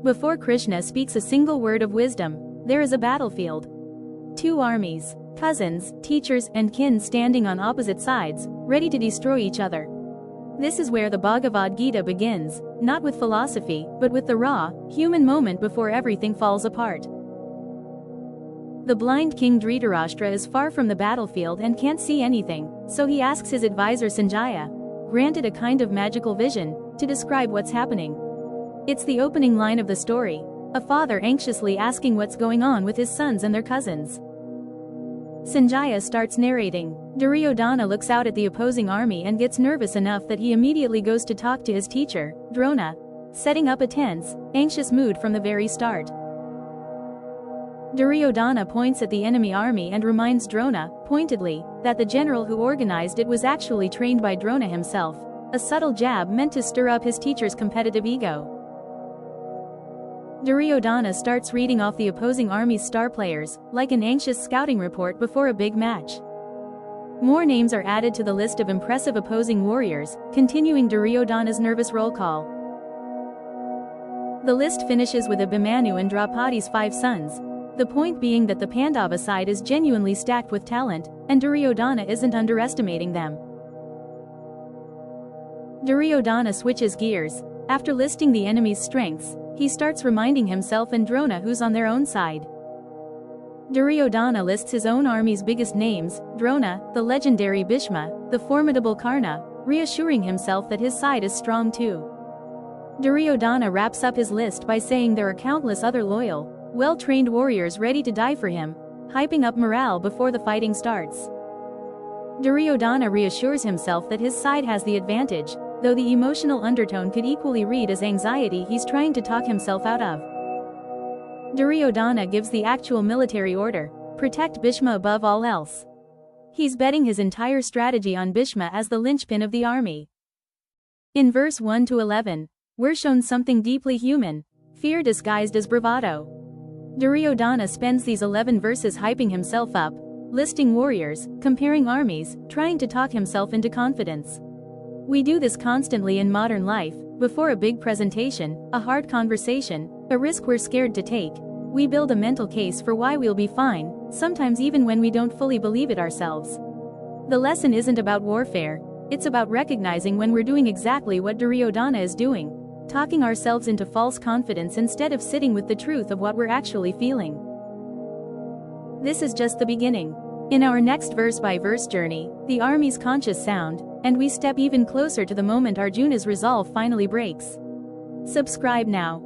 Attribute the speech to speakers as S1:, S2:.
S1: Before Krishna speaks a single word of wisdom, there is a battlefield. Two armies, cousins, teachers, and kin standing on opposite sides, ready to destroy each other. This is where the Bhagavad Gita begins, not with philosophy, but with the raw, human moment before everything falls apart. The blind king Dhritarashtra is far from the battlefield and can't see anything, so he asks his advisor Sanjaya, granted a kind of magical vision, to describe what's happening. It's the opening line of the story, a father anxiously asking what's going on with his sons and their cousins. Sanjaya starts narrating. Duryodhana looks out at the opposing army and gets nervous enough that he immediately goes to talk to his teacher, Drona, setting up a tense, anxious mood from the very start. Duryodhana points at the enemy army and reminds Drona, pointedly, that the general who organized it was actually trained by Drona himself, a subtle jab meant to stir up his teacher's competitive ego. Duryodhana starts reading off the opposing army's star players, like an anxious scouting report before a big match. More names are added to the list of impressive opposing warriors, continuing Duryodhana's nervous roll call. The list finishes with Abhimanyu and Draupadi's 5 sons, the point being that the Pandava side is genuinely stacked with talent, and Duryodhana isn't underestimating them. Duryodhana switches gears. After listing the enemy's strengths, he starts reminding himself and Drona who's on their own side. Duryodhana lists his own army's biggest names, Drona, the legendary Bhishma, the formidable Karna, reassuring himself that his side is strong too. Duryodhana wraps up his list by saying there are countless other loyal, well-trained warriors ready to die for him, hyping up morale before the fighting starts. Duryodhana reassures himself that his side has the advantage, though the emotional undertone could equally read as anxiety he's trying to talk himself out of. Duryodhana gives the actual military order: protect Bhishma above all else. He's betting his entire strategy on Bhishma as the linchpin of the army. In verse 1 to 11, we're shown something deeply human: fear disguised as bravado. Duryodhana spends these 11 verses hyping himself up, listing warriors, comparing armies, trying to talk himself into confidence. We do this constantly in modern life. Before a big presentation, a hard conversation, a risk we're scared to take, we build a mental case for why we'll be fine, sometimes even when we don't fully believe it ourselves. The lesson isn't about warfare, it's about recognizing when we're doing exactly what Duryodhana is doing, talking ourselves into false confidence instead of sitting with the truth of what we're actually feeling. This is just the beginning. In our next verse-by-verse journey, the army's conscious sound, and we step even closer to the moment Arjuna's resolve finally breaks. Subscribe now.